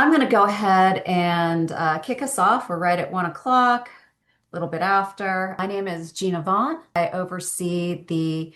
I'm going to go ahead and kick us off. We're right at 1 o'clock, a little bit after. My name is Gina Vaughn. I oversee the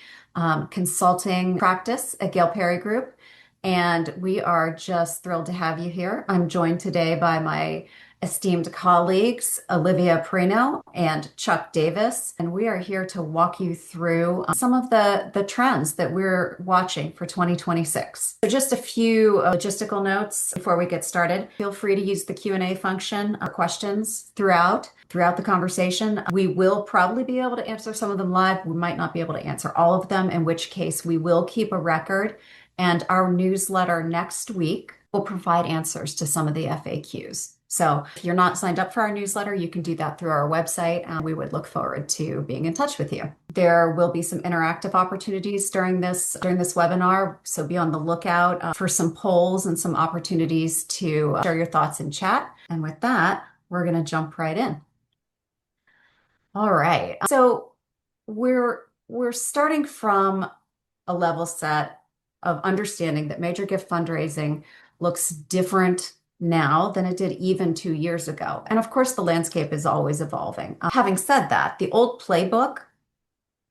consulting practice at Gail Perry Group, and we are just thrilled to have you here. I'm joined today by my esteemed colleagues, Olivia Perino and Chuck Davis, and we are here to walk you through some of the trends that we're watching for 2026. So just a few logistical notes before we get started. Feel free to use the Q&A function questions throughout the conversation. We will probably be able to answer some of them live. We might not be able to answer all of them, in which case we will keep a record, and our newsletter next week will provide answers to some of the FAQs. So if you're not signed up for our newsletter, you can do that through our website, and we would look forward to being in touch with you. There will be some interactive opportunities during this webinar, so be on the lookout for some polls and some opportunities to share your thoughts in chat. And with that, we're going to jump right in. All right. So we're starting from a level set of understanding that major gift fundraising looks different now than it did even 2 years ago. And of course, the landscape is always evolving. Having said that, the old playbook,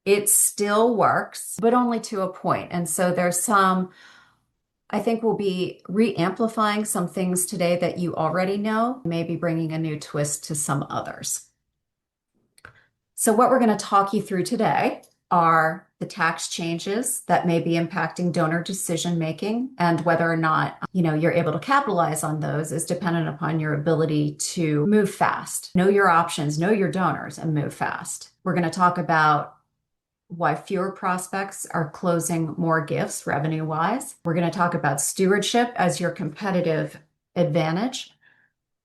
it still works, but only to a point. And so I think we'll be re-amplifying some things today that you already know, maybe bringing a new twist to some others. So what we're going to talk you through today are the tax changes that may be impacting donor decision making, and whether or not you're able to capitalize on those is dependent upon your ability to move fast, know your options, know your donors, and move fast. We're going to talk about why fewer prospects are closing more gifts revenue-wise. We're going to talk about stewardship as your competitive advantage.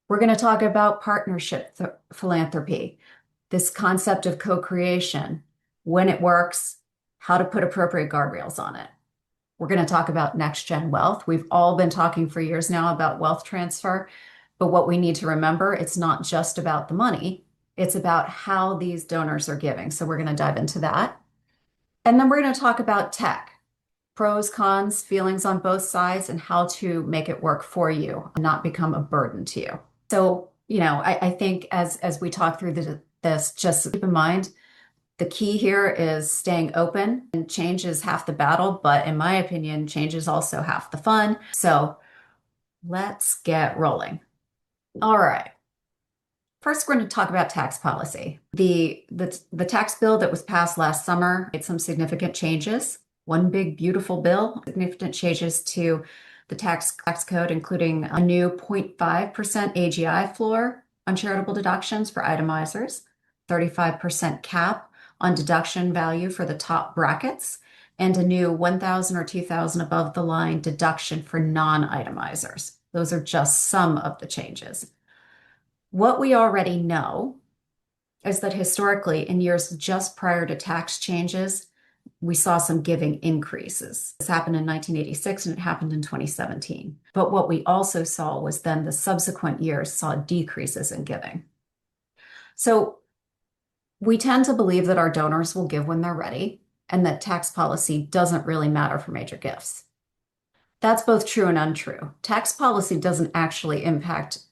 We're going to talk about partnership philanthropy, this concept of co-creation, when it works, how to put appropriate guardrails on it. We're going to talk about next-gen wealth. We've all been talking for years now about wealth transfer, but what we need to remember, it's not just about the money, it's about how these donors are giving. So we're going to dive into that. And then we're going to talk about tech, pros, cons, feelings on both sides, and how to make it work for you and not become a burden to you. So, I think as we talk through this, just keep in mind, the key here is staying open, and change is half the battle, but in my opinion, change is also half the fun. So let's get rolling. All right. First, we're going to talk about tax policy. The tax bill that was passed last summer made some significant changes. One big, beautiful bill, significant changes to the tax code, including a new 0.5% AGI floor on charitable deductions for itemizers, 35% cap on deduction value for the top brackets, and a new 1,000 or 2,000 above the line deduction for non-itemizers. Those are just some of the changes. What we already know is that historically, in years just prior to tax changes, we saw some giving increases. This happened in 1986 and it happened in 2017. But what we also saw was then the subsequent years saw decreases in giving. So we tend to believe that our donors will give when they're ready, and that tax policy doesn't really matter for major gifts. That's both true and untrue. Tax policy doesn't actually impact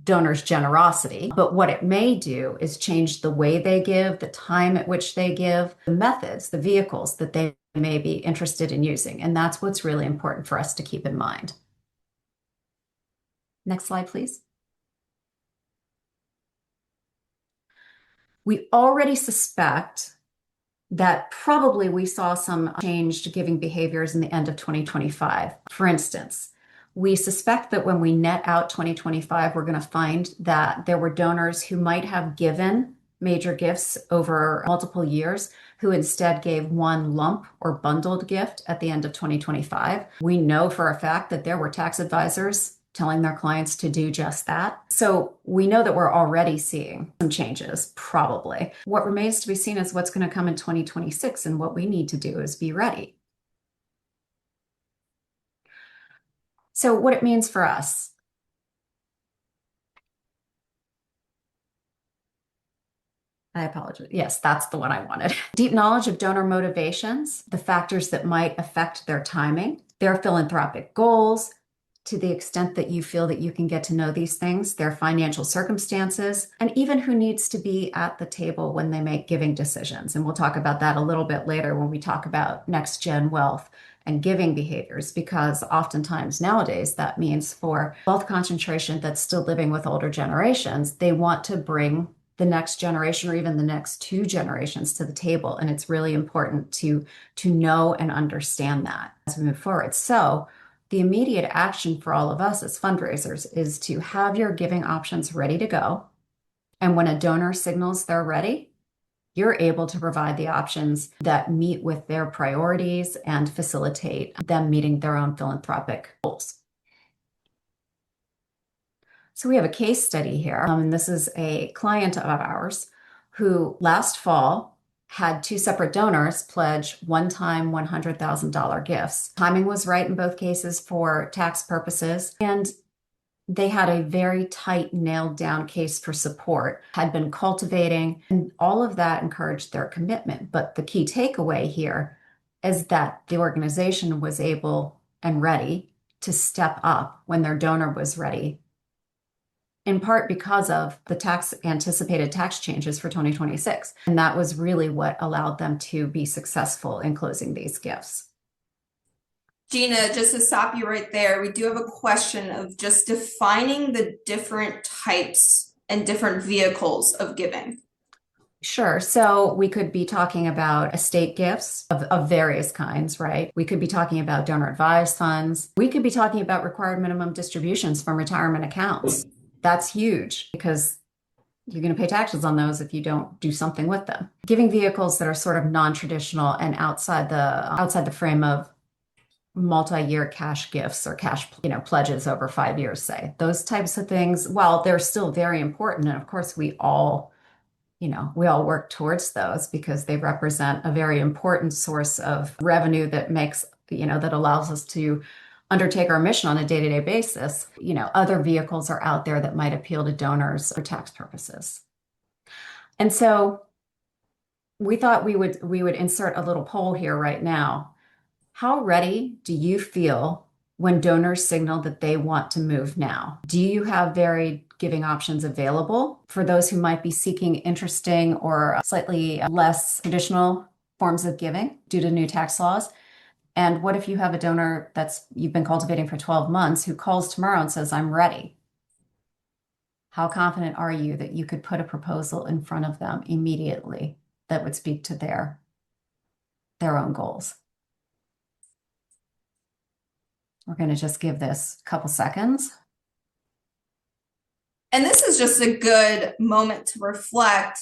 donors' generosity, but what it may do is change the way they give, the time at which they give, the methods, the vehicles that they may be interested in using. And that's what's really important for us to keep in mind. Next slide, please. We already suspect that probably we saw some changed giving behaviors in the end of 2025. For instance, we suspect that when we net out 2025, we're going to find that there were donors who might have given major gifts over multiple years who instead gave one lump or bundled gift at the end of 2025. We know for a fact that there were tax advisors telling their clients to do just that. So we know that we're already seeing some changes, probably. What remains to be seen is what's going to come in 2026, and what we need to do is be ready. So what it means for us. I apologize. Yes, that's the one I wanted. Deep knowledge of donor motivations, the factors that might affect their timing, their philanthropic goals, to the extent that you feel that you can get to know these things, their financial circumstances, and even who needs to be at the table when they make giving decisions. And we'll talk about that a little bit later when we talk about next gen wealth and giving behaviors, because oftentimes nowadays that means for wealth concentration that's still living with older generations, they want to bring the next generation or even the next two generations to the table. And it's really important to know and understand that as we move forward. So the immediate action for all of us as fundraisers is to have your giving options ready to go. And when a donor signals they're ready, you're able to provide the options that meet with their priorities and facilitate them meeting their own philanthropic goals. So we have a case study here, and this is a client of ours who last fall had two separate donors pledge one-time $100,000 gifts. Timing was right in both cases for tax purposes, and they had a very tight, nailed down case for support, had been cultivating, and all of that encouraged their commitment. But the key takeaway here is that the organization was able and ready to step up when their donor was ready, in part because of the anticipated tax changes for 2026. And that was really what allowed them to be successful in closing these gifts. Gina, just to stop you right there, we do have a question of just defining the different types and different vehicles of giving. Sure. So we could be talking about estate gifts of various kinds, right? We could be talking about donor advised funds. We could be talking about required minimum distributions from retirement accounts. That's huge because you're going to pay taxes on those if you don't do something with them. Giving vehicles that are sort of non-traditional and outside the frame of multi-year cash gifts or cash, pledges over 5 years, say. Those types of things, while they're still very important, and of course we all work towards those because they represent a very important source of revenue that makes, that allows us to undertake our mission on a day-to-day basis. Other vehicles are out there that might appeal to donors for tax purposes. And so we thought we would insert a little poll here right now. How ready do you feel when donors signal that they want to move now? Do you have varied giving options available for those who might be seeking interesting or slightly less traditional forms of giving due to new tax laws? And what if you have a donor you've been cultivating for 12 months who calls tomorrow and says, I'm ready? How confident are you that you could put a proposal in front of them immediately that would speak to their own goals? We're going to just give this a couple seconds. And this is just a good moment to reflect,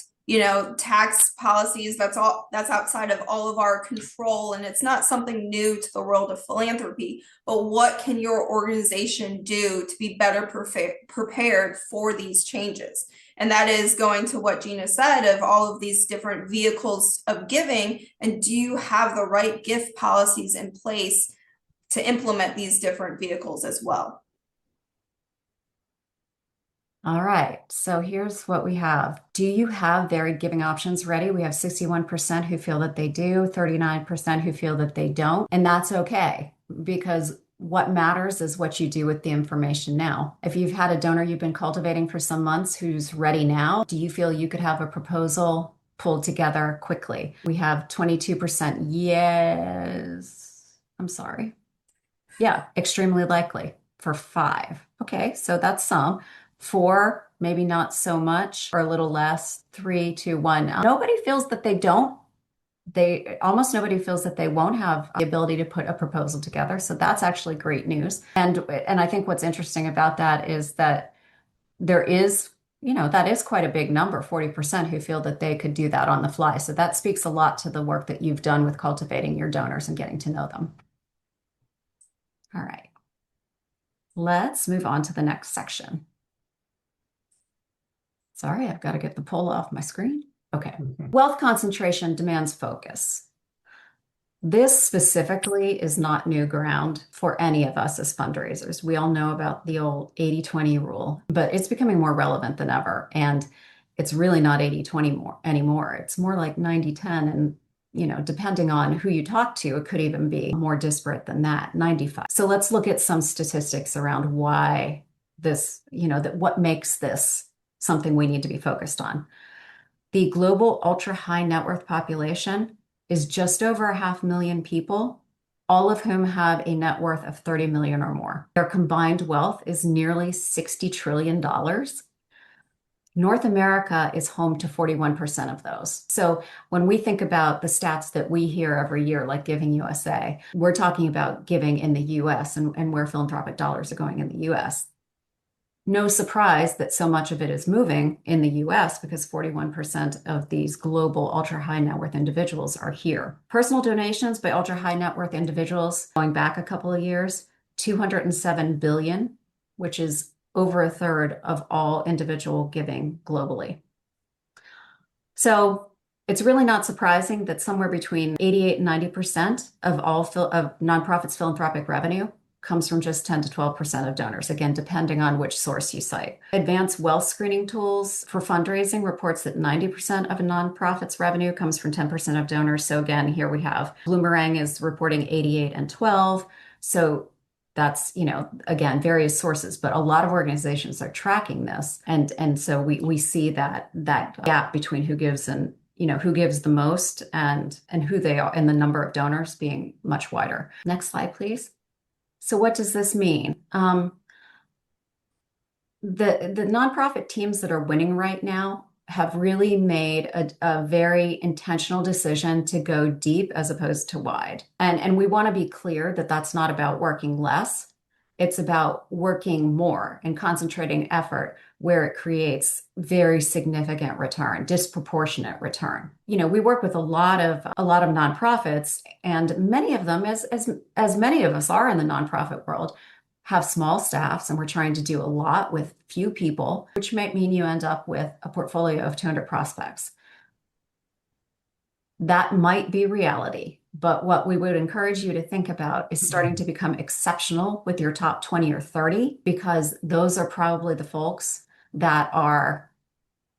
tax policies, that's outside of all of our control. And it's not something new to the world of philanthropy, but what can your organization do to be better prepared for these changes? And that is going to what Gina said of all of these different vehicles of giving. And do you have the right gift policies in place to implement these different vehicles as well? All right, so here's what we have. Do you have varied giving options ready? We have 61% who feel that they do, 39% who feel that they don't, and that's okay because what matters is what you do with the information now. If you've had a donor you've been cultivating for some months who's ready now, do you feel you could have a proposal pulled together quickly? We have 22% yes. I'm sorry. Yeah, extremely likely for 5. Okay, so that's some. 4, maybe not so much, or a little less. 3, 2, 1. Nobody feels that they don't. Almost nobody feels that they won't have the ability to put a proposal together. So that's actually great news. And I think what's interesting about that is that there is, that is quite a big number, 40% who feel that they could do that on the fly. So that speaks a lot to the work that you've done with cultivating your donors and getting to know them. All right. Let's move on to the next section. Sorry, I've got to get the poll off my screen. Okay. Wealth concentration demands focus. This specifically is not new ground for any of us as fundraisers. We all know about the old 80-20 rule, but it's becoming more relevant than ever. And it's really not 80-20 anymore. It's more like 90-10 and depending on who you talk to, it could even be more disparate than that, 95. So let's look at some statistics around why this, that what makes this something we need to be focused on. The global ultra high net worth population is just over 500,000 people, all of whom have a net worth of 30 million or more. Their combined wealth is nearly $60 trillion. North America is home to 41% of those. So when we think about the stats that we hear every year, like Giving USA, we're talking about giving in the US and where philanthropic dollars are going in the US. No surprise that so much of it is moving in the US because 41% of these global ultra high net worth individuals are here. Personal donations by ultra high net worth individuals going back a couple of years, 207 billion, which is over a third of all individual giving globally. So it's really not surprising that somewhere between 88 and 90% of all of nonprofits' philanthropic revenue comes from just 10 to 12% of donors, again, depending on which source you cite. Advanced wealth screening tools for fundraising reports that 90% of a nonprofit's revenue comes from 10% of donors. So again, here we have Bloomerang is reporting 88 and 12. So that's, again, various sources, but a lot of organizations are tracking this. And so we see that gap between who gives and who gives the most and who they are and the number of donors being much wider. Next slide, please. So what does this mean? The nonprofit teams that are winning right now have really made a very intentional decision to go deep as opposed to wide. And we want to be clear that that's not about working less. It's about working more and concentrating effort where it creates very significant return, disproportionate return. We work with a lot of nonprofits, and many of them, as many of us are in the nonprofit world, have small staffs, and we're trying to do a lot with few people, which might mean you end up with a portfolio of 200 prospects. That might be reality, but what we would encourage you to think about is starting to become exceptional with your top 20 or 30, because those are probably the folks that are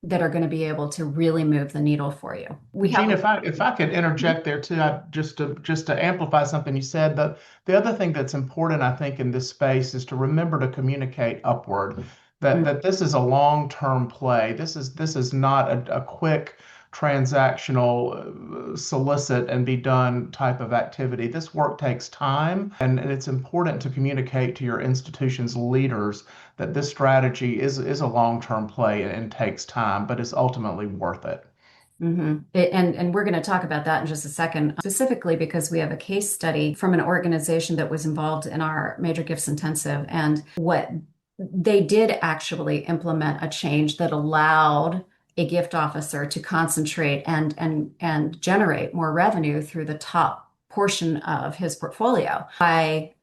going to be able to really move the needle for you. Gene, if I could interject there too, just to amplify something you said, the other thing that's important, I think, in this space is to remember to communicate upward. That this is a long-term play. This is not a quick transactional solicit and be done type of activity. This work takes time, and it's important to communicate to your institution's leaders that this strategy is a long-term play and takes time, but it's ultimately worth it. And we're going to talk about that in just a second, specifically because we have a case study from an organization that was involved in our Major Gifts Intensive, and what they did actually implement a change that allowed a gift officer to concentrate and generate more revenue through the top portion of his portfolio by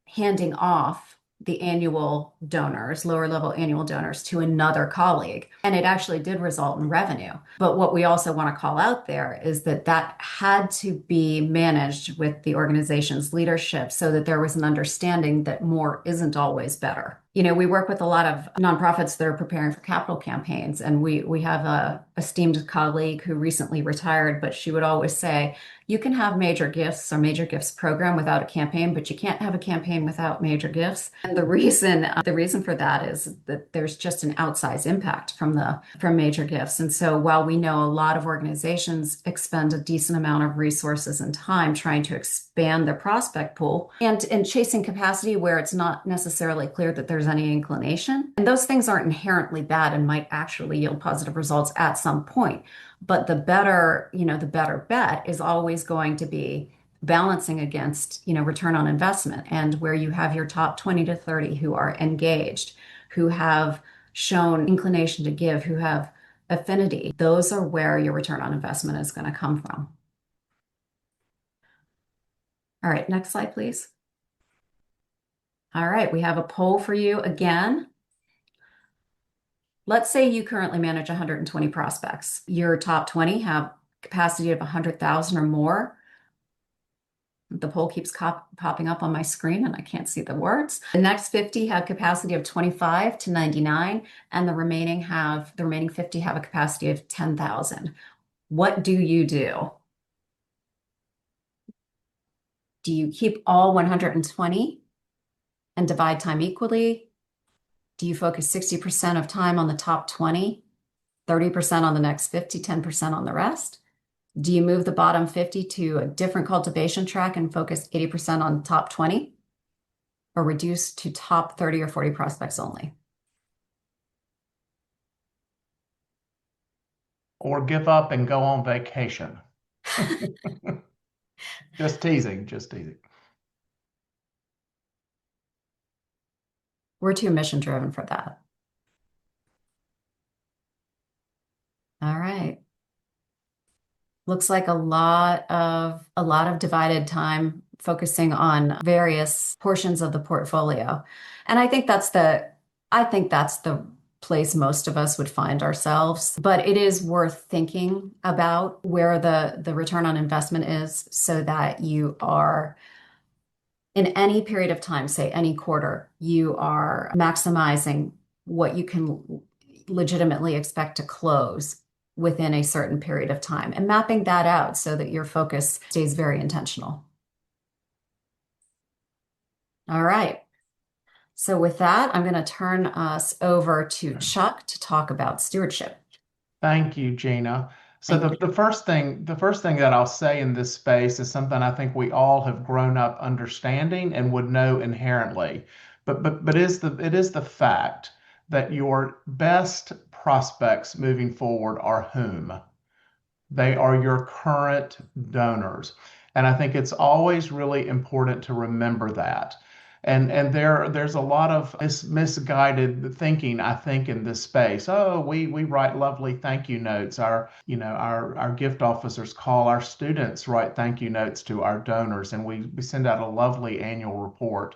handing off the annual donors, lower level annual donors, to another colleague. And it actually did result in revenue. But what we also want to call out there is that had to be managed with the organization's leadership so that there was an understanding that more isn't always better. We work with a lot of nonprofits that are preparing for capital campaigns, and we have a esteemed colleague who recently retired, but she would always say, you can have major gifts or major gifts program without a campaign, but you can't have a campaign without major gifts. And the reason for that is that there's just an outsized impact from major gifts. And so while we know a lot of organizations expend a decent amount of resources and time trying to expand their prospect pool and chasing capacity where it's not necessarily clear that there's any inclination, and those things aren't inherently bad and might actually yield positive results at some point. But the better bet is always going to be balancing against, return on investment, and where you have your top 20 to 30 who are engaged, who have shown inclination to give, who have affinity. Those are where your return on investment is going to come from. All right, next slide, please. All right, we have a poll for you again. Let's say you currently manage 120 prospects. Your top 20 have capacity of 100,000 or more. The poll keeps popping up on my screen and I can't see the words. The next 50 have capacity of 25 to 99, and the remaining 50 have a capacity of 10,000. What do you do? Do you keep all 120 and divide time equally? Do you focus 60% of time on the top 20, 30% on the next 50, 10% on the rest? Do you move the bottom 50 to a different cultivation track and focus 80% on top 20? Or reduce to top 30 or 40 prospects only? Or give up and go on vacation. Just teasing, just teasing. We're too mission driven for that. All right. Looks like a lot of divided time focusing on various portions of the portfolio. And I think that's the place most of us would find ourselves. But it is worth thinking about where the return on investment is so that you are in any period of time, say any quarter, you are maximizing what you can legitimately expect to close within a certain period of time and mapping that out so that your focus stays very intentional. All right. So with that, I'm going to turn us over to Chuck to talk about stewardship. Thank you, Gina. So Thank you. the first thing that I'll say in this space is something I think we all have grown up understanding and would know inherently. But it is the fact that your best prospects moving forward are whom? They are your current donors. And I think it's always really important to remember that. And there's a lot of misguided thinking, I think, in this space. Oh, we write lovely thank you notes. Our gift officers call our students write thank you notes to our donors, and we send out a lovely annual report.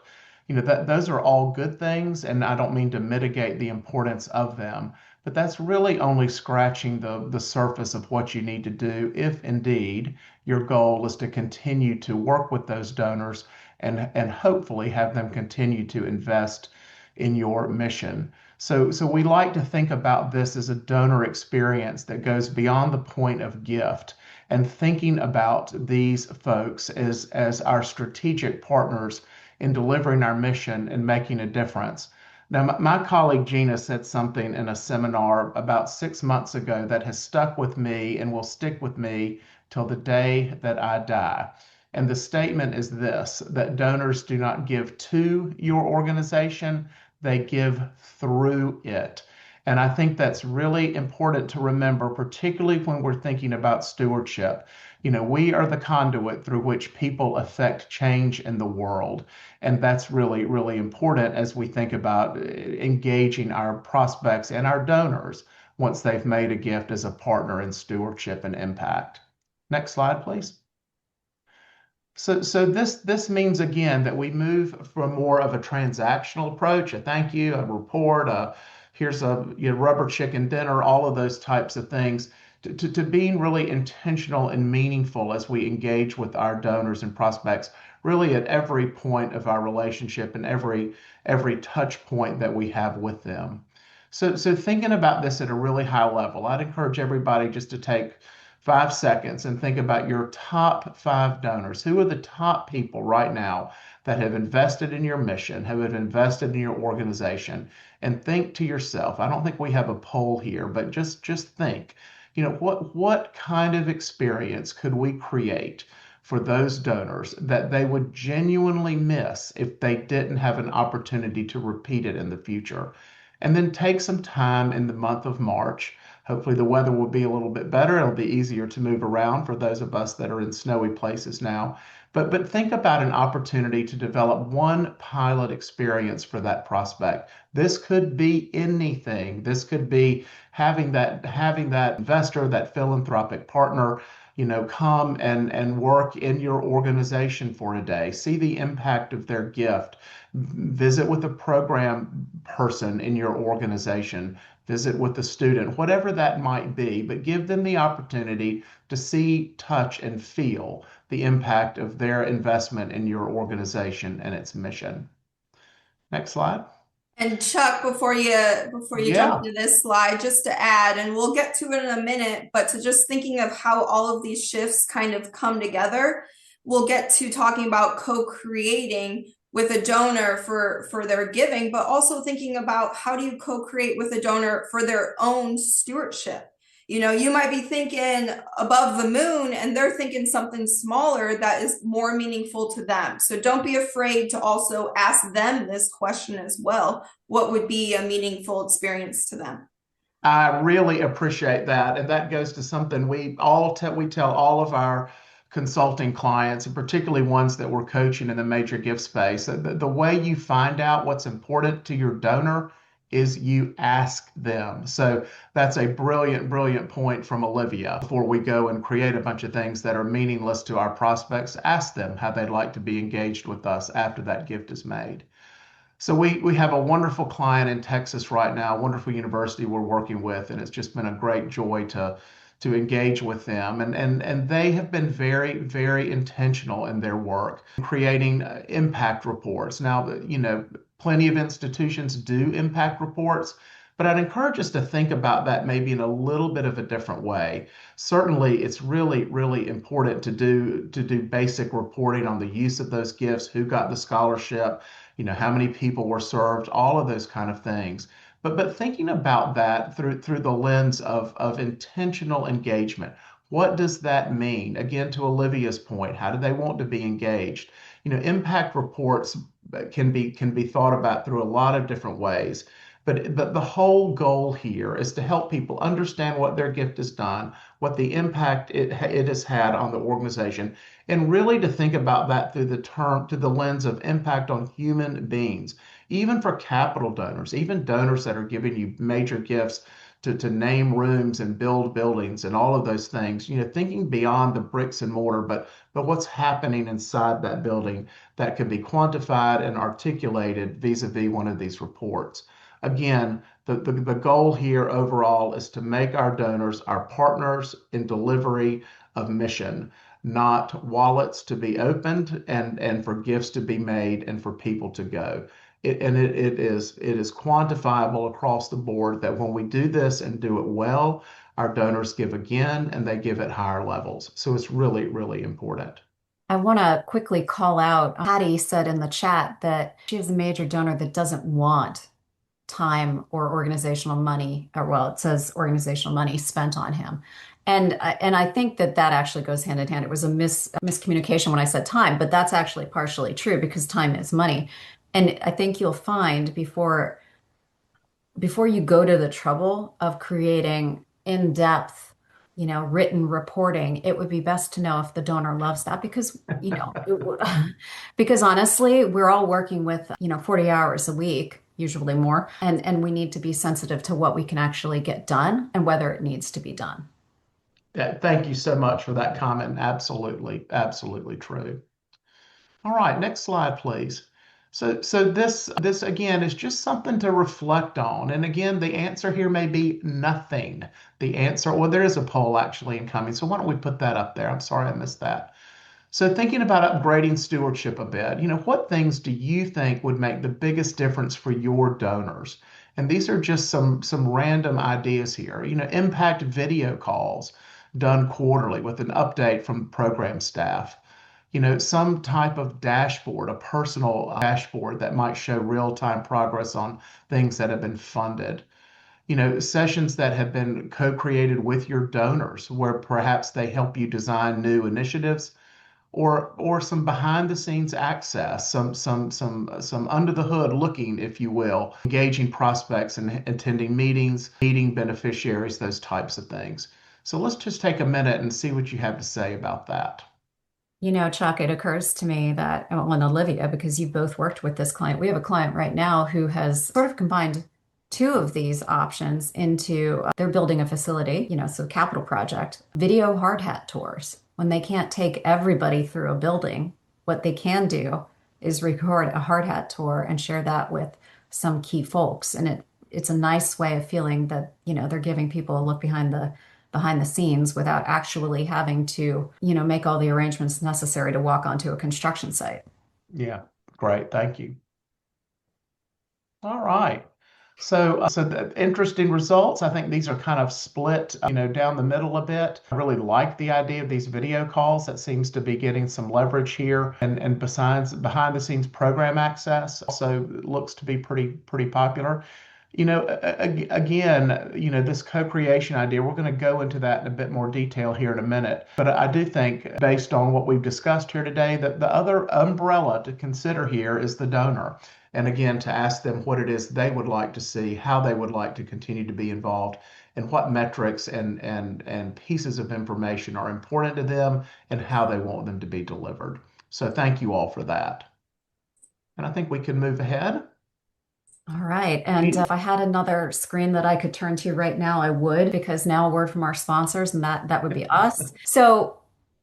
That those are all good things, and I don't mean to mitigate the importance of them. But that's really only scratching the surface of what you need to do if indeed your goal is to continue to work with those donors and hopefully have them continue to invest in your mission. So we like to think about this as a donor experience that goes beyond the point of gift and thinking about these folks as our strategic partners in delivering our mission and making a difference. Now, my colleague Gina said something in a seminar about 6 months ago that has stuck with me and will stick with me till the day that I die. And the statement is this, that donors do not give to your organization, they give through it. And I think that's really important to remember, particularly when we're thinking about stewardship. We are the conduit through which people affect change in the world. And that's really, really important as we think about engaging our prospects and our donors once they've made a gift as a partner in stewardship and impact. Next slide, please. So this means again that we move from more of a transactional approach, a thank you, a report, here's a rubber chicken dinner, all of those types of things, to being really intentional and meaningful as we engage with our donors and prospects, really at every point of our relationship and every touch point that we have with them. So thinking about this at a really high level, I'd encourage everybody just to take 5 seconds and think about your top 5 donors. Who are the top people right now that have invested in your mission, who have invested in your organization? And think to yourself, I don't think we have a poll here, but just think, what kind of experience could we create for those donors that they would genuinely miss if they didn't have an opportunity to repeat it in the future? And then take some time in the month of March. Hopefully the weather will be a little bit better. It'll be easier to move around for those of us that are in snowy places now. But think about an opportunity to develop one pilot experience for that prospect. This could be anything. This could be having that investor, that philanthropic partner, come and work in your organization for a day. See the impact of their gift. Visit with a program person in your organization. Visit with the student, whatever that might be, but give them the opportunity to see, touch, and feel the impact of their investment in your organization and its mission. Next slide. And Chuck, before you jump Yeah. into this slide, just to add, and we'll get to it in a minute, but to just thinking of how all of these shifts kind of come together. we'll get to talking about co-creating with a donor for their giving, but also thinking about how do you co-create with a donor for their own stewardship. You know, you might be thinking above the moon and they're thinking something smaller that is more meaningful to them. So don't be afraid to also ask them this question as well. What would be a meaningful experience to them? I really appreciate that. And that goes to something we tell all of our consulting clients, and particularly ones that we're coaching in the major gift space, that the way you find out what's important to your donor is you ask them. So that's a brilliant, brilliant point from Olivia. Before we go and create a bunch of things that are meaningless to our prospects, ask them how they'd like to be engaged with us after that gift is made. So we have a wonderful client in Texas right now, a wonderful university we're working with, and it's just been a great joy to engage with them. And they have been very, very intentional in their work, creating impact reports. Now, you know, plenty of institutions do impact reports, but I'd encourage us to think about that maybe in a little bit of a different way. Certainly, it's really, really important to do basic reporting on the use of those gifts, who got the scholarship, you know, how many people were served, all of those kind of things. But thinking about that through the lens of intentional engagement. What does that mean? Again, to Olivia's point, how do they want to be engaged? You know, impact reports can be thought about through a lot of different ways. But the whole goal here is to help people understand what their gift has done, what the impact it has had on the organization, and really to think about that through the lens of impact on human beings, even for capital donors, even donors that are giving you major gifts to name rooms and build buildings and all of those things, you know, thinking beyond the bricks and mortar, but what's happening inside that building that can be quantified and articulated vis-a-vis one of these reports. Again, the goal here overall is to make our donors our partners in delivery of mission, not wallets to be opened and for gifts to be made and for people to go. It is quantifiable across the board that when we do this and do it well, our donors give again and they give at higher levels. So it's really, really important. I want to quickly call out, Patty said in the chat that she has a major donor that doesn't want time or organizational money, or well, it says organizational money spent on him. And I think that that actually goes hand in hand. It was a miscommunication when I said time, but that's actually partially true because time is money. And I think you'll find before you go to the trouble of creating in-depth, written reporting, it would be best to know if the donor loves that because, because honestly, we're all working with, 40 hours a week, usually more, and we need to be sensitive to what we can actually get done and whether it needs to be done. Yeah, thank you so much for that comment. Absolutely, absolutely true. All right, next slide, please. So this again is just something to reflect on. And again, the answer here may be nothing. The answer, well, there is a poll actually incoming. So why don't we put that up there? I'm sorry I missed that. So thinking about upgrading stewardship a bit, what things do you think would make the biggest difference for your donors? And these are just some random ideas here. Impact video calls done quarterly with an update from the program staff. Some type of dashboard, a personal dashboard that might show real-time progress on things that have been funded. Sessions that have been co-created with your donors, where perhaps they help you design new initiatives, or some behind the scenes access, some under the hood looking, if you will, engaging prospects and attending meetings, meeting beneficiaries, those types of things. So let's just take a minute and see what you have to say about that. Chuck, it occurs to me that, well, and Olivia, because you've both worked with this client, we have a client right now who has sort of combined two of these options into they're building a facility, so capital project, video hard hat tours. When they can't take everybody through a building, what they can do is record a hard hat tour and share that with some key folks. And it's a nice way of feeling that, they're giving people a look behind the scenes without actually having to, make all the arrangements necessary to walk onto a construction site. Yeah, great. Thank you. All right. So the interesting results. I think these are kind of split, down the middle a bit. I really like the idea of these video calls. That seems to be getting some leverage here, and besides behind the scenes program access also looks to be pretty popular. Again, this co-creation idea, we're going to go into that in a bit more detail here in a minute. But I do think, based on what we've discussed here today, that the other umbrella to consider here is the donor. And again, to ask them what it is they would like to see, how they would like to continue to be involved, and what metrics and pieces of information are important to them and how they want them to be delivered. So thank you all for that. And I think we can move ahead. All right. And if I had another screen that I could turn to right now, I would, because now a word from our sponsors, and that would be us. So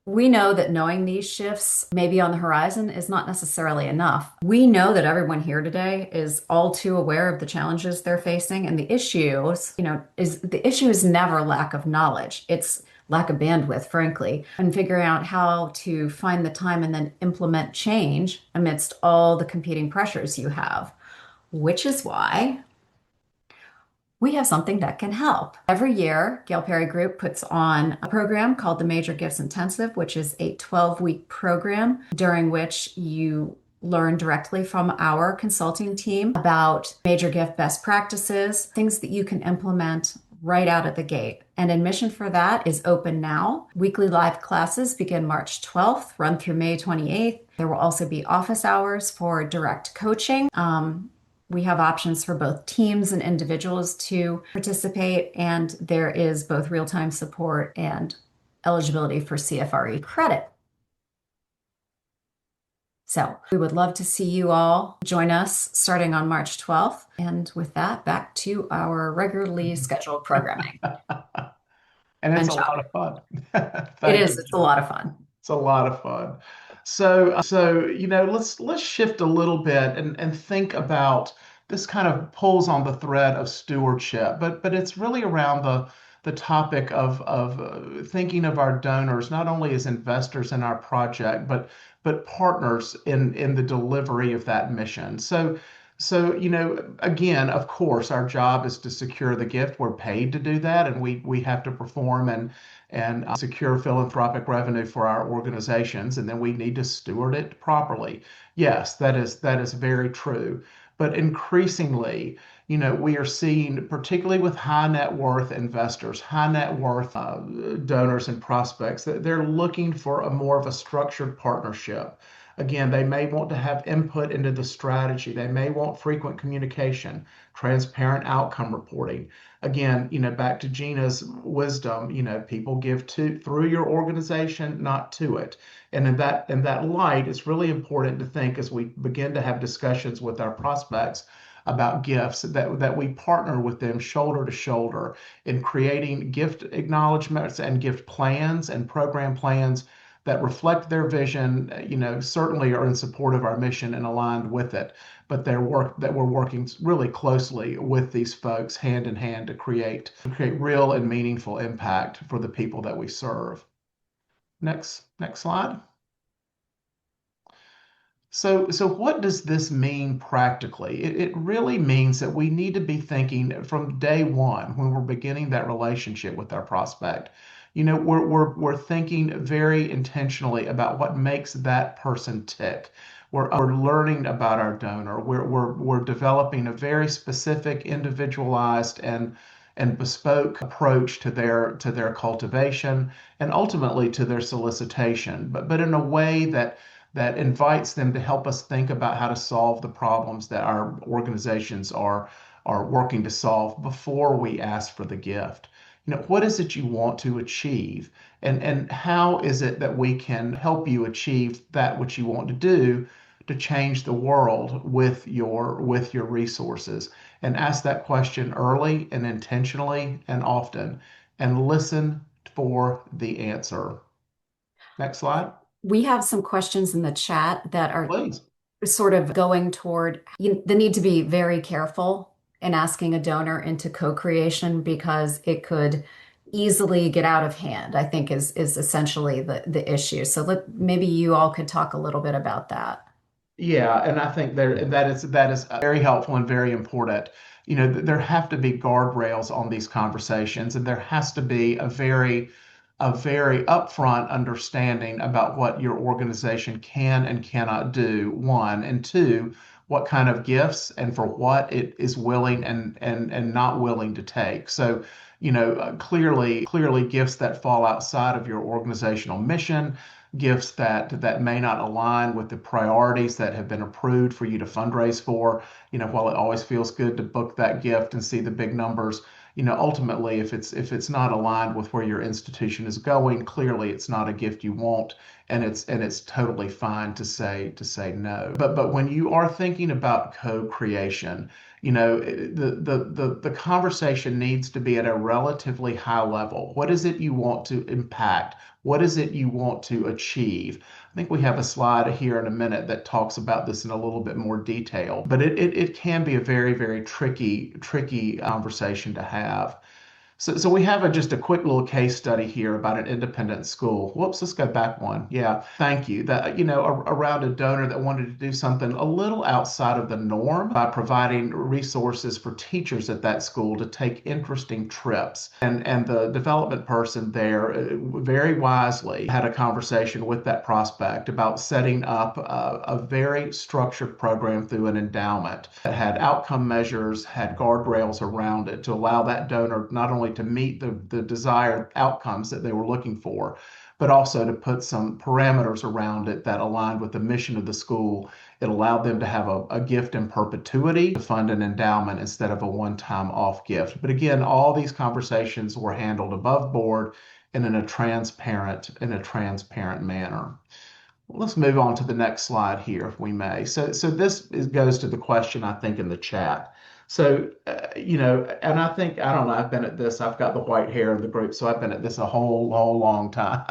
we know that knowing these shifts may be on the horizon is not necessarily enough. We know that everyone here today is all too aware of the challenges they're facing, and the issues, the issue is never lack of knowledge. It's lack of bandwidth, frankly, and figuring out how to find the time and then implement change amidst all the competing pressures you have, which is why we have something that can help. Every year, Gail Perry Group puts on a program called the Major Gifts Intensive, which is a 12-week program during which you learn directly from our consulting team about major gift best practices, things that you can implement right out of the gate. And admission for that is open now. Weekly live classes begin March 12th, run through May 28th. There will also be office hours for direct coaching. We have options for both teams and individuals to participate, and there is both real-time support and eligibility for CFRE credit. So we would love to see you all join us starting on March 12th. And with that, back to our regularly scheduled programming. And it's And a lot of fun. it Thank is, you. it's a lot of fun. It's a lot of fun. So let's shift a little bit and think about this. Kind of pulls on the thread of stewardship, but it's really around the topic of thinking of our donors not only as investors in our project, but partners in the delivery of that mission. So again, of course, our job is to secure the gift. We're paid to do that, and we have to perform and secure philanthropic revenue for our organizations, and then we need to steward it properly. Yes, that is very true. But increasingly, we are seeing, particularly with high net worth investors, high net worth donors and prospects, that they're looking for a more of a structured partnership. Again, they may want to have input into the strategy. They may want frequent communication, transparent outcome reporting. Again, back to Gina's wisdom, people give through your organization, not to it. And in that light, it's really important to think as we begin to have discussions with our prospects about gifts that we partner with them shoulder to shoulder in creating gift acknowledgments and gift plans and program plans that reflect their vision, certainly are in support of our mission and aligned with it, but that we're working really closely with these folks hand in hand to create real and meaningful impact for the people that we serve. Next slide. So what does this mean practically? It really means that we need to be thinking from day one when we're beginning that relationship with our prospect. We're thinking very intentionally about what makes that person tick. We're learning about our donor. We're developing a very specific, individualized and bespoke approach to their cultivation and ultimately to their solicitation, but in a way that invites them to help us think about how to solve the problems that our organizations are working to solve before we ask for the gift. What is it you want to achieve, and how is it that we can help you achieve that which you want to do to change the world with your resources? And ask that question early and intentionally and often, and listen for the answer. Next slide, We have some questions in the chat that are please. sort of going toward the need to be very careful in asking a donor into co-creation because it could easily get out of hand, I think is essentially the issue. So maybe you all could talk a little bit about that. Yeah, and I think that is very helpful and very important. there have to be guardrails on these conversations, and there has to be a very upfront understanding about what your organization can and cannot do, one, and two, what kind of gifts and for what it is willing and not willing to take. So, clearly gifts that fall outside of your organizational mission, gifts that may not align with the priorities that have been approved for you to fundraise for. While it always feels good to book that gift and see the big numbers, ultimately, if it's not aligned with where your institution is going, clearly it's not a gift you want, and it's totally fine to say no. But when you are thinking about co-creation, the conversation needs to be at a relatively high level. What is it you want to impact? What is it you want to achieve? I think we have a slide here in a minute that talks about this in a little bit more detail, but it can be a very, very tricky conversation to have. So we have just a quick little case study here about an independent school. Whoops, let's go back one. Yeah, thank you. That, around a donor that wanted to do something a little outside of the norm by providing resources for teachers at that school to take interesting trips. And the development person there very wisely had a conversation with that prospect about setting up a very structured program through an endowment that had outcome measures, had guardrails around it to allow that donor not only to meet the desired outcomes that they were looking for, but also to put some parameters around it that aligned with the mission of the school. It allowed them to have a gift in perpetuity to fund an endowment instead of a one-time off gift. But again, all these conversations were handled above board and in a transparent manner. Let's move on to the next slide here, if we may. So this goes to the question, I think, in the chat. So, and I think, I don't know, I've been at this, I've got the white hair of the group, so I've been at this a whole long time.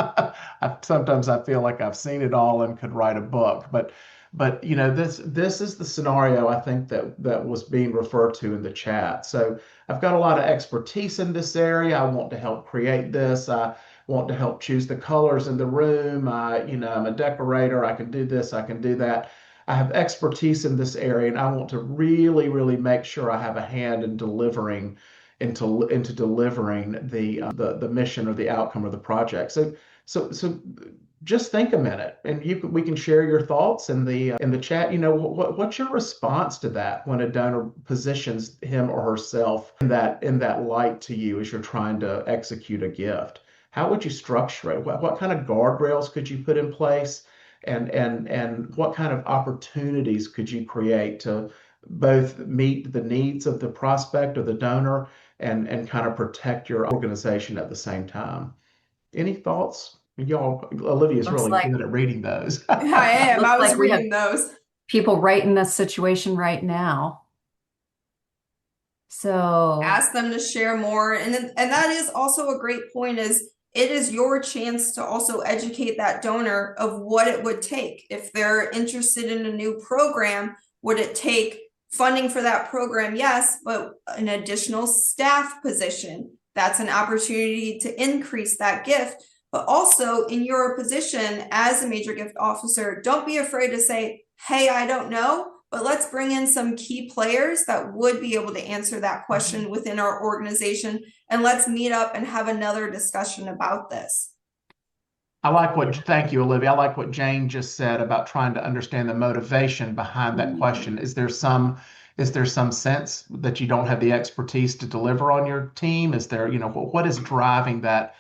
Sometimes I feel like I've seen it all and could write a book, but this is the scenario I think that was being referred to in the chat. So I've got a lot of expertise in this area. I want to help create this. I want to help choose the colors in the room. I'm a decorator. I can do this. I can do that. I have expertise in this area, and I want to really, really make sure I have a hand in delivering into delivering the mission or the outcome of the project. So just think a minute, and we can share your thoughts in the chat. What's your response to that when a donor positions him or herself in that light to you as you're trying to execute a gift? How would you structure it? What kind of guardrails could you put in place? And what kind of opportunities could you create to both meet the needs of the prospect or the donor and kind of protect your organization at the same time? Any thoughts? Y'all, Olivia's Looks really like good at reading those. I am. I looks was like we have reading those. people right in this situation right now. So Ask them to share more. And that is also a great point, is it is your chance to also educate that donor of what it would take. If they're interested in a new program, would it take funding for that program? Yes, but an additional staff position. That's an opportunity to increase that gift. But also in your position as a major gift officer, don't be afraid to say, hey, I don't know, but let's bring in some key players that would be able to answer that question within our organization. And let's meet up and have another discussion about this. Thank you, Olivia. I like what Jane just said about trying to understand the motivation behind that question. Is there some sense that you don't have the expertise to deliver on your team? Is there, what is driving that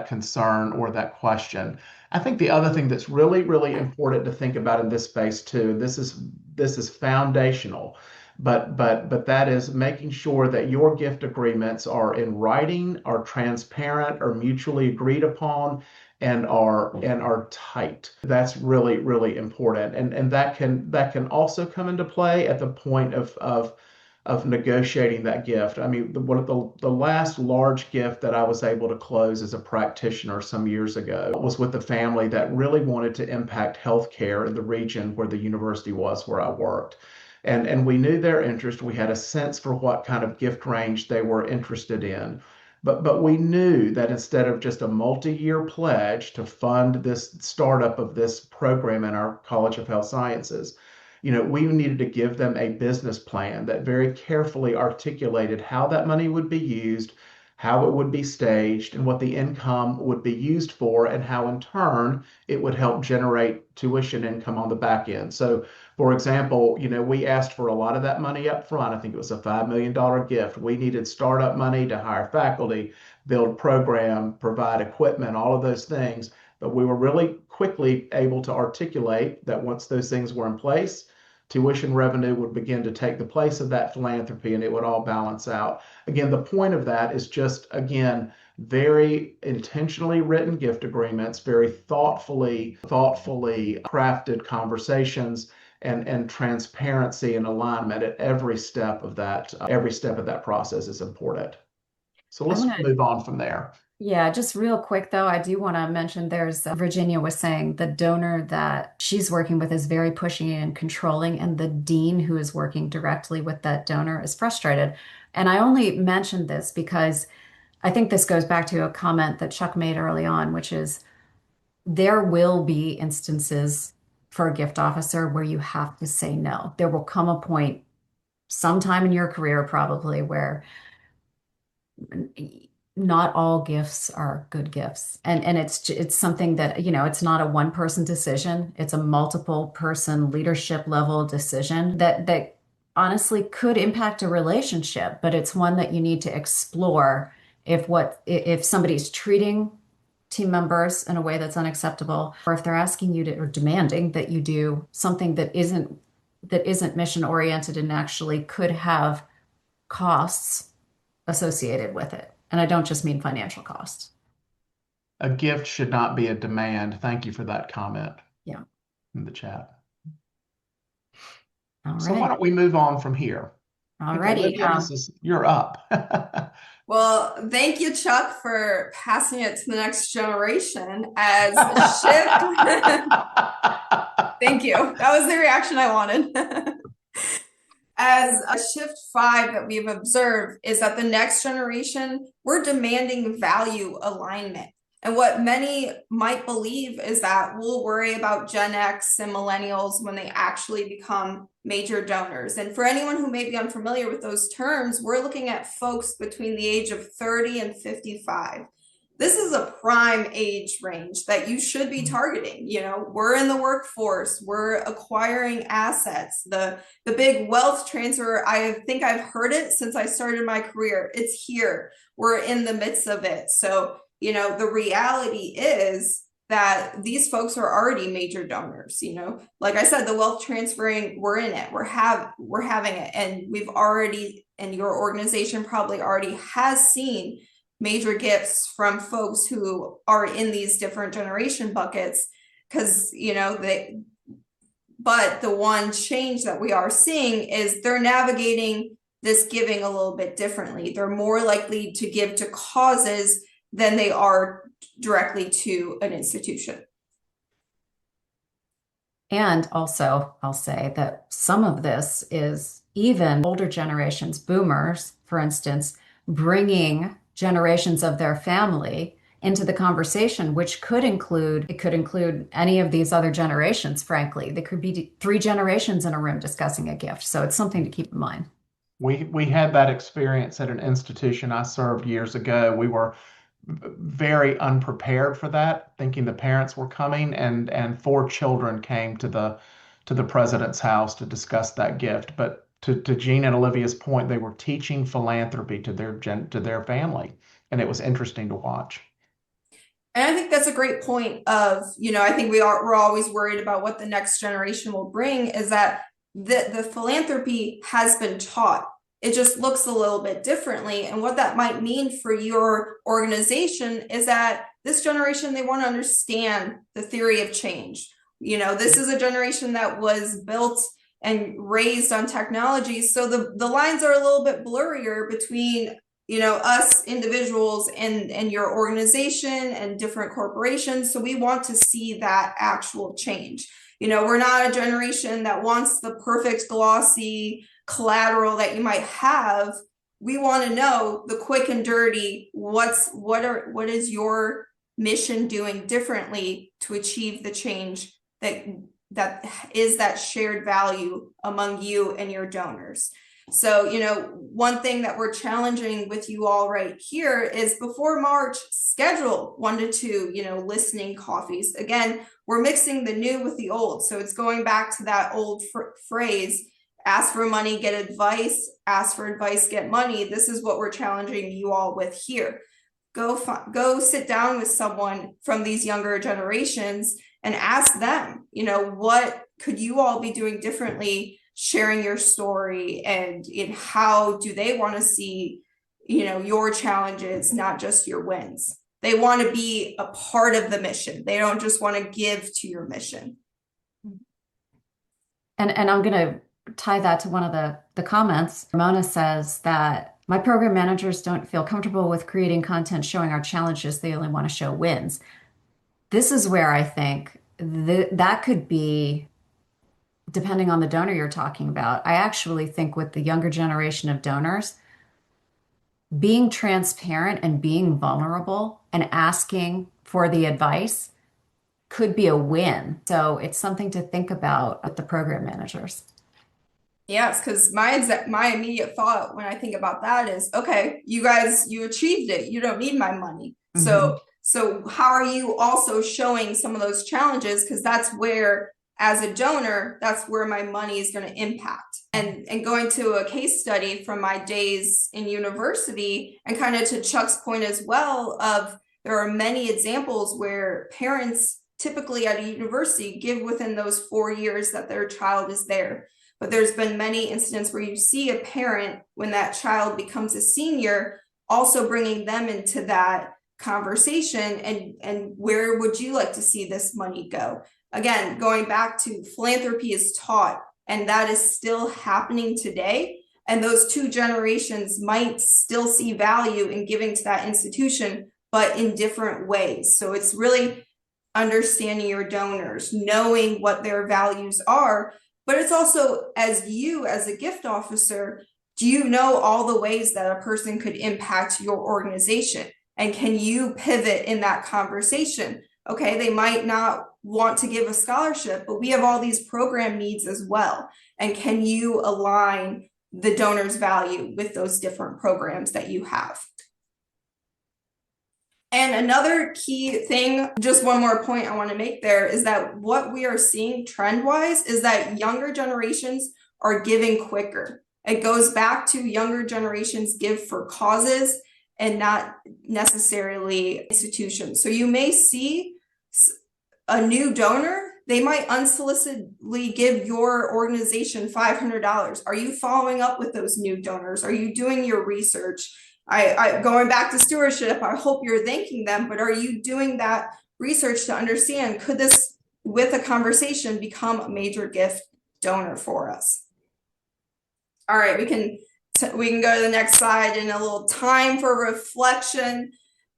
concern or that question? I think the other thing that's really, really important to think about in this space too, and this is foundational, but that is making sure that your gift agreements are in writing, are transparent, are mutually agreed upon, and are tight. That's really, really important. And that can also come into play at the point of negotiating that gift. I mean, the last large gift that I was able to close as a practitioner some years ago was with a family that really wanted to impact healthcare in the region where the university was where I worked. And we knew their interest. We had a sense for what kind of gift range they were interested in. But we knew that instead of just a multi-year pledge to fund this startup of this program in our College of Health Sciences, we needed to give them a business plan that very carefully articulated how that money would be used, how it would be staged, and what the income would be used for, and how in turn it would help generate tuition income on the back end. So, for example, we asked for a lot of that money up front. I think it was a $5 million gift. We needed startup money to hire faculty, build program, provide equipment, all of those things. But we were really quickly able to articulate that once those things were in place, tuition revenue would begin to take the place of that philanthropy and it would all balance out. Again, the point of that is just, again, very intentionally written gift agreements, very thoughtfully crafted conversations, and transparency and alignment at every step of that process is important. So I let's want to, move on from there. yeah, just real quick though, I do want to mention there's Virginia was saying the donor that she's working with is very pushy and controlling, and the dean who is working directly with that donor is frustrated. And I only mentioned this because I think this goes back to a comment that Chuck made early on, which is there will be instances for a gift officer where you have to say no. There will come a point sometime in your career probably where not all gifts are good gifts. And it's something that, it's not a one person decision. It's a multiple person leadership level decision that honestly could impact a relationship, but it's one that you need to explore if somebody's treating team members in a way that's unacceptable, or if they're asking you to or demanding that you do something that isn't mission oriented and actually could have costs associated with it. And I don't just mean financial costs. A gift should not be a demand. Thank you for that comment Yeah. in the chat. All So why right. don't we move on from here? I think Alrighty. Olivia, you're up. Well, thank you, Chuck, for passing it to the next generation as a shift. Thank you. That was the reaction I wanted. As a shift 5 that we've observed is that the next generation, we're demanding value alignment. And what many might believe is that we'll worry about Gen X and millennials when they actually become major donors. And for anyone who may be unfamiliar with those terms, we're looking at folks between the age of 30 and 55. This is a prime age range that you should be targeting. We're in the workforce, we're acquiring assets. The big wealth transfer, I think I've heard it since I started my career. It's here. We're in the midst of it. So, the reality is that these folks are already major donors. Like I said, the wealth transferring, we're in it. We're having it, and we've already, and your organization probably already has seen major gifts from folks who are in these different generation buckets, because but the one change that we are seeing is they're navigating this giving a little bit differently. They're more likely to give to causes than they are directly to an institution. And also, I'll say that some of this is even older generations, boomers, for instance, bringing generations of their family into the conversation, which could include any of these other generations, frankly. There could be 3 generations in a room discussing a gift. So it's something to keep in mind. We had that experience at an institution I served years ago. We were very unprepared for that, thinking the parents were coming, and 4 children came to the president's house to discuss that gift. But to Jean and Olivia's point, they were teaching philanthropy to their family, and it was interesting to watch. And I think that's a great point of, I think we're always worried about what the next generation will bring, is that the philanthropy has been taught. It just looks a little bit differently. And what that might mean for your organization is that this generation, they want to understand the theory of change. This is a generation that was built and raised on technology. So the lines are a little bit blurrier between, us individuals and your organization and different corporations. So we want to see that actual change. We're not a generation that wants the perfect glossy collateral that you might have. We want to know the quick and dirty, what is your mission doing differently to achieve the change that that shared value among you and your donors. So, one thing that we're challenging with you all right here is before March, schedule 1 to 2, listening coffees. Again, we're mixing the new with the old. So it's going back to that old phrase, ask for money, get advice, ask for advice, get money. This is what we're challenging you all with here. Go sit down with someone from these younger generations and ask them, what could you all be doing differently, sharing your story, and in how do they want to see, your challenges, not just your wins. They want to be a part of the mission. They don't just want to give to your mission. And I'm going to tie that to one of the comments. Ramona says that my program managers don't feel comfortable with creating content showing our challenges. They only want to show wins. This is where I think that could be, depending on the donor you're talking about. I actually think with the younger generation of donors, being transparent and being vulnerable and asking for the advice could be a win. So it's something to think about with the program managers. Yes, because my immediate thought when I think about that is, okay, you guys, you achieved it. You don't need my money. So how are you also showing some of those challenges? Because that's where, as a donor, that's where my money is going to impact. And going to a case study from my days in university, and kind of to Chuck's point as well, of there are many examples where parents typically at a university give within those 4 years that their child is there. But there's been many incidents where you see a parent, when that child becomes a senior, also bringing them into that conversation, and where would you like to see this money go? Again, going back to philanthropy is taught, and that is still happening today. And those two generations might still see value in giving to that institution, but in different ways. So it's really understanding your donors, knowing what their values are. But it's also, as a gift officer, do you know all the ways that a person could impact your organization? And can you pivot in that conversation? Okay, they might not want to give a scholarship, but we have all these program needs as well. And can you align the donor's value with those different programs that you have? And another key thing, just one more point I want to make there, is that what we are seeing trend-wise is that younger generations are giving quicker. It goes back to younger generations give for causes and not necessarily institutions. So you may see a new donor, they might unsolicitedly give your organization $500. Are you following up with those new donors? Are you doing your research? Going back to stewardship, I hope you're thanking them, but are you doing that research to understand, could this, with a conversation, become a major gift donor for us? All right, we can go to the next slide, and a little time for reflection.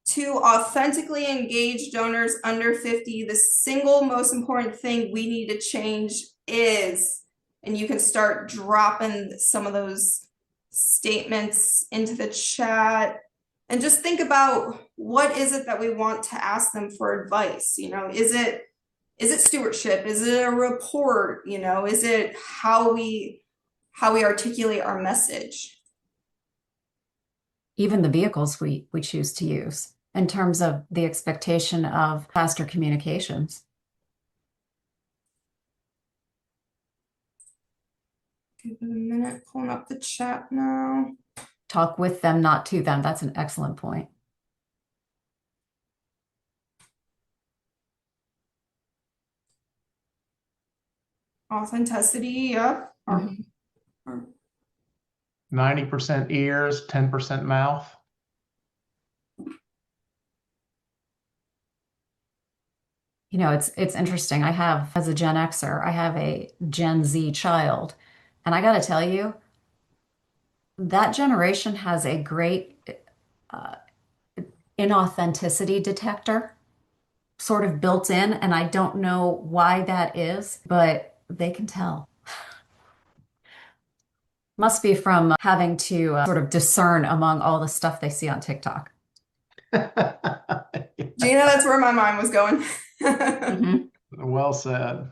To authentically engage donors under 50, the single most important thing we need to change is, and you can start dropping some of those statements into the chat, and just think about, what is it that we want to ask them for advice? Is it stewardship? Is it a report? Is it how we articulate our message? Even the vehicles we choose to use in terms of the expectation of faster communications. Give it a minute, pulling up the chat now. Talk with them, not to them. That's an excellent point. Authenticity, yep. 90% ears, 10% mouth. It's interesting. I have, as a Gen Xer, I have a Gen Z child. And I got to tell you, that generation has a great inauthenticity detector sort of built in. And I don't know why that is, but they can tell. Must be from having to sort of discern among all the stuff they see on TikTok. Gina, that's where my mind was going. Well said.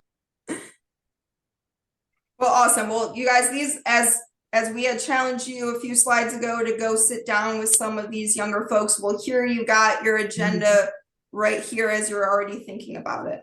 Well, awesome. Well, you guys, these as we had challenged you a few slides ago to go sit down with some of these younger folks, well, here you got your agenda right here as you're already thinking about it.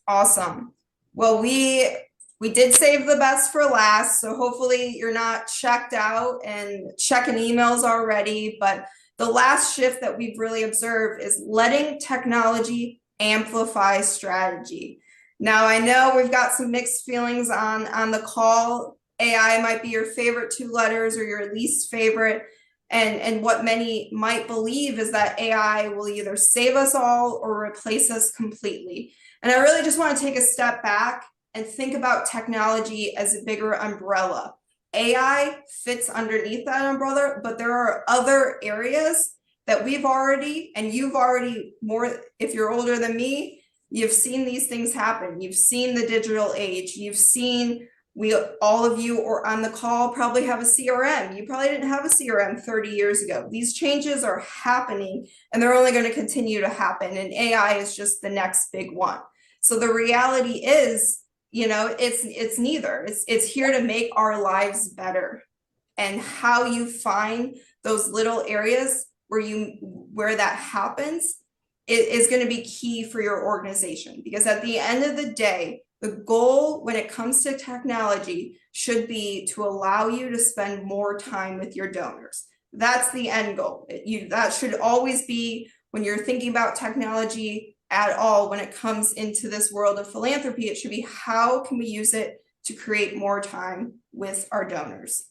Awesome. Well, we did save the best for last, so hopefully you're not checked out and checking emails already, but the last shift that we've really observed is letting technology amplify strategy. Now, I know we've got some mixed feelings on the call. AI might be your favorite two letters or your least favorite. And what many might believe is that AI will either save us all or replace us completely. And I really just want to take a step back and think about technology as a bigger umbrella. AI fits underneath that umbrella, but there are other areas that we've already, and you've already more, if you're older than me, you've seen these things happen. You've seen the digital age. You've seen all of you or on the call probably have a CRM. You probably didn't have a CRM 30 years ago. These changes are happening and they're only going to continue to happen. And AI is just the next big one. So the reality is, it's neither. It's here to make our lives better. And how you find those little areas where that happens is going to be key for your organization. Because at the end of the day, the goal when it comes to technology should be to allow you to spend more time with your donors. That's the end goal. That should always be when you're thinking about technology at all, when it comes into this world of philanthropy, it should be how can we use it to create more time with our donors.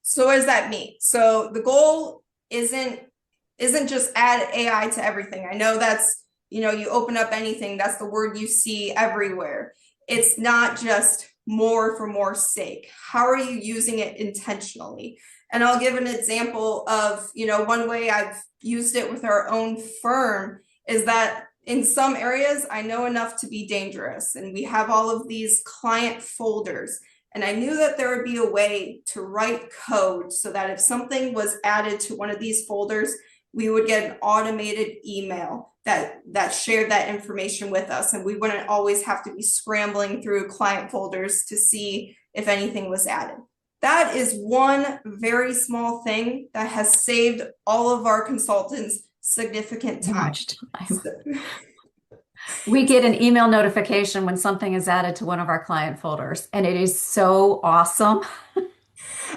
So what does that mean? So the goal isn't just add AI to everything. I know that's, you open up anything, that's the word you see everywhere. It's not just more for more sake. How are you using it intentionally? And I'll give an example of, one way I've used it with our own firm is that in some areas, I know enough to be dangerous. And we have all of these client folders. And I knew that there would be a way to write code so that if something was added to one of these folders, we would get an automated email that shared that information with us. And we wouldn't always have to be scrambling through client folders to see if anything was added. That is one very small thing that has saved all of our consultants significant time. Much time. We get an email notification when something is added to one of our client folders, and it is so awesome.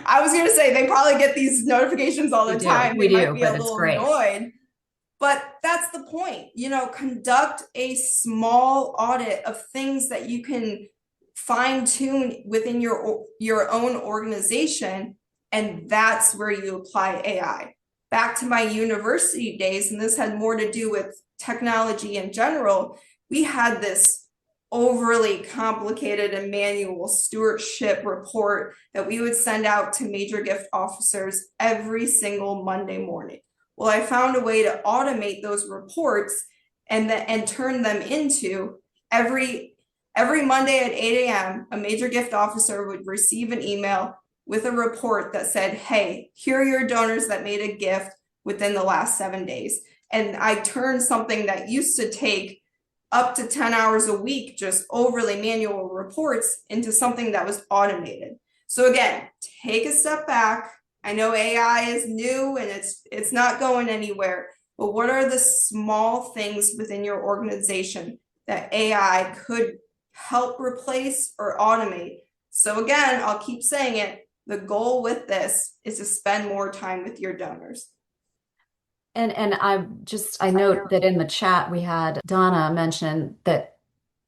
I was going to say they probably get these notifications all the time. We they do, might be but a it's little great. annoyed. But that's the point. Conduct a small audit of things that you can fine tune within your own organization, and that's where you apply AI. Back to my university days, and this had more to do with technology in general, we had this overly complicated and manual stewardship report that we would send out to major gift officers every single Monday morning. Well, I found a way to automate those reports and turn them into every Monday at 8 a.m., a major gift officer would receive an email with a report that said, hey, here are your donors that made a gift within the last 7 days. And I turned something that used to take up to 10 hours a week, just overly manual reports, into something that was automated. So again, take a step back. I know AI is new and it's not going anywhere, but what are the small things within your organization that AI could help replace or automate? So again, I'll keep saying it. The goal with this is to spend more time with your donors. And I note that in the chat we had Donna mention that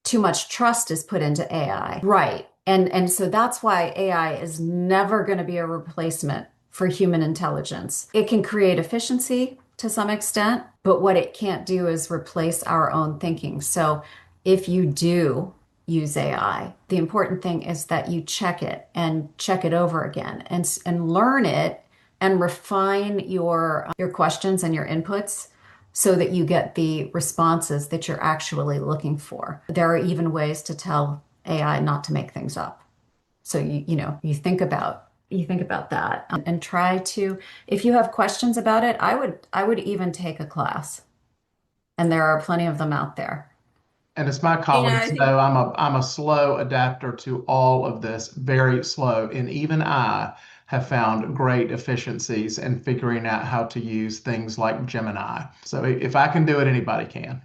too much trust is put into AI. Right. And so that's why AI is never going to be a replacement for human intelligence. It can create efficiency to some extent, but what it can't do is replace our own thinking. So if you do use AI, the important thing is that you check it and check it over again and learn it and refine your questions and your inputs so that you get the responses that you're actually looking for. There are even ways to tell AI not to make things up. So you think about that and try to, if you have questions about it, I would even take a class. and there are plenty of them out there. And as my Gina, I colleagues think, know, I'm a slow adapter to all of this, very slow. And even I have found great efficiencies in figuring out how to use things like Gemini. So if I can do it, anybody can.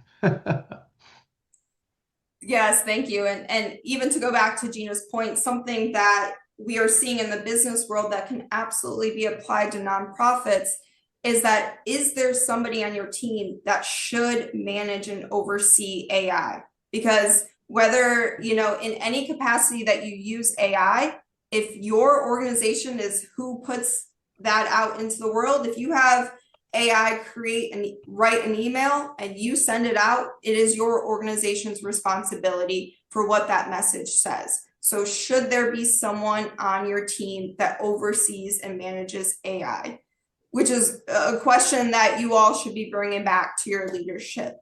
yes, thank you. And even to go back to Gina's point, something that we are seeing in the business world that can absolutely be applied to nonprofits is there somebody on your team that should manage and oversee AI? Because whether, in any capacity that you use AI, if your organization is who puts that out into the world, if you have AI write an email and you send it out, it is your organization's responsibility for what that message says. So should there be someone on your team that oversees and manages AI? Which is a question that you all should be bringing back to your leadership.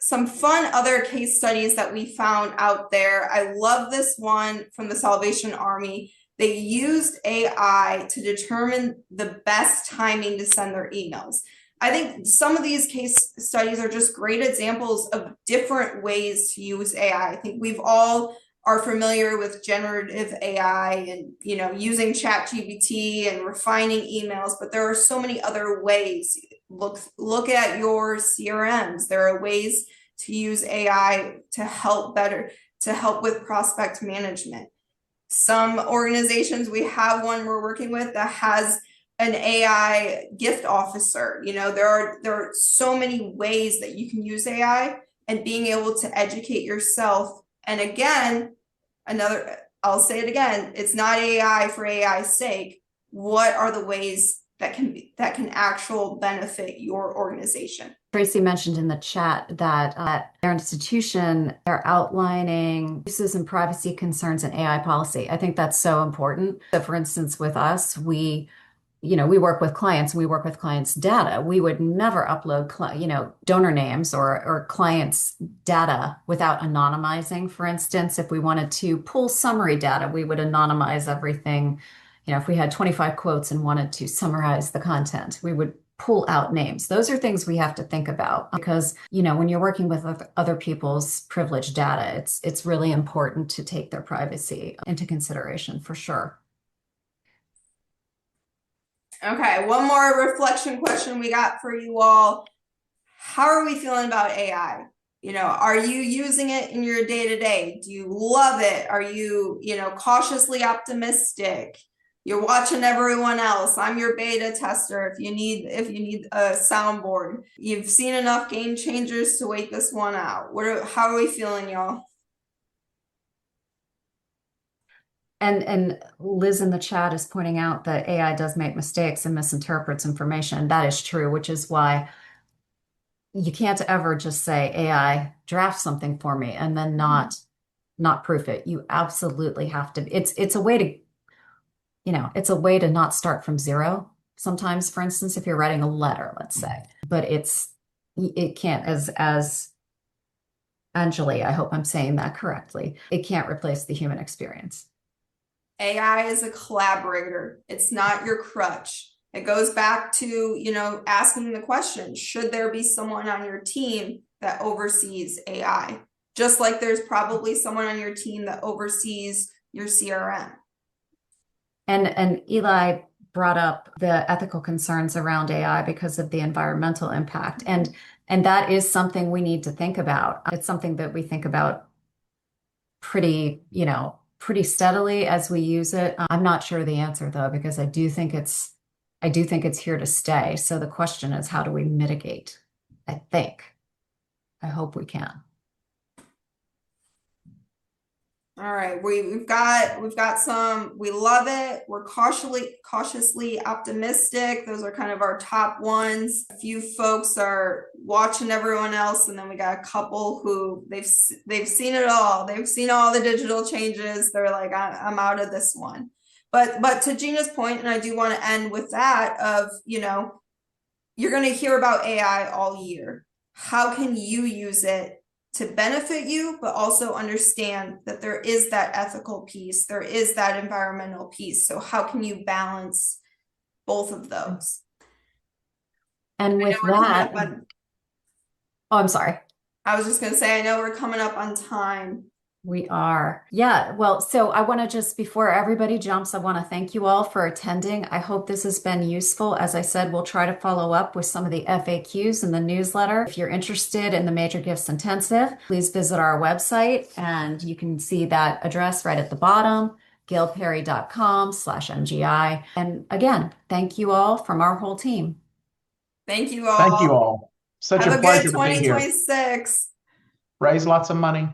Some fun other case studies that we found out there. I love this one from the Salvation Army. They used AI to determine the best timing to send their emails. I think some of these case studies are just great examples of different ways to use AI. I think we've all are familiar with generative AI and using ChatGPT and refining emails, but there are so many other ways. Look at your CRMs. There are ways to use AI to help with prospect management. Some organizations, we have one we're working with that has an AI gift officer. There are so many ways that you can use AI, and being able to educate yourself. And again, I'll say it again, it's not AI for AI's sake. What are the ways that can actual benefit your organization? Tracy mentioned in the chat that at their institution, they're outlining uses and privacy concerns in AI policy. I think that's so important. So for instance, with us, we work with clients, we work with clients' data. We would never upload, donor names or clients' data without anonymizing. For instance, if we wanted to pull summary data, we would anonymize everything. If we had 25 quotes and wanted to summarize the content, we would pull out names. Those are things we have to think about because, when you're working with other people's privileged data, it's really important to take their privacy into consideration for sure. Okay, one more reflection question we got for you all. How are we feeling about AI? Are you using it in your day-to-day? Do you love it? Are you, cautiously optimistic? You're watching everyone else. I'm your beta tester if you need a soundboard. You've seen enough game changers to wait this one out. How are we feeling, y'all? And Liz in the chat is pointing out that AI does make mistakes and misinterprets information. That is true, which is why you can't ever just say AI draft something for me and then not proof it. You absolutely have to. It's a way to, it's a way to not start from zero. Sometimes, for instance, if you're writing a letter, let's say, but it can't, as Anjali, I hope I'm saying that correctly, it can't replace the human experience. AI is a collaborator. It's not your crutch. It goes back to, asking the question, should there be someone on your team that oversees AI? Just like there's probably someone on your team that oversees your CRM. And Eli brought up the ethical concerns around AI because of the environmental impact. And that is something we need to think about. It's something that we think about pretty steadily as we use it. I'm not sure the answer though, because I do think it's here to stay. So the question is, how do we mitigate? I hope we can. All right, we've got some, we love it. We're cautiously optimistic. Those are kind of our top ones. A few folks are watching everyone else, and then we got a couple who they've seen it all. They've seen all the digital changes. They're like, I'm out of this one. But to Gina's point, and I do want to end with that of, you're going to hear about AI all year. How can you use it to benefit you, but also understand that there is that ethical piece, there is that environmental piece. So how can you balance both of those? And with that, Oh, I'm sorry. I was just gonna say, I know we're coming up on time. We are. Yeah. Well, so I want to just, before everybody jumps, I want to thank you all for attending. I hope this has been useful. As I said, we'll try to follow up with some of the FAQs in the newsletter. If you're interested in the Major Gifts Intensive, please visit our website and you can see that address right at the bottom, gailperry.com/MGI. And again, thank you all from our whole team. Thank you Thank you all. all. Such Have a a good pleasure to be here. 2026. Raise lots of money.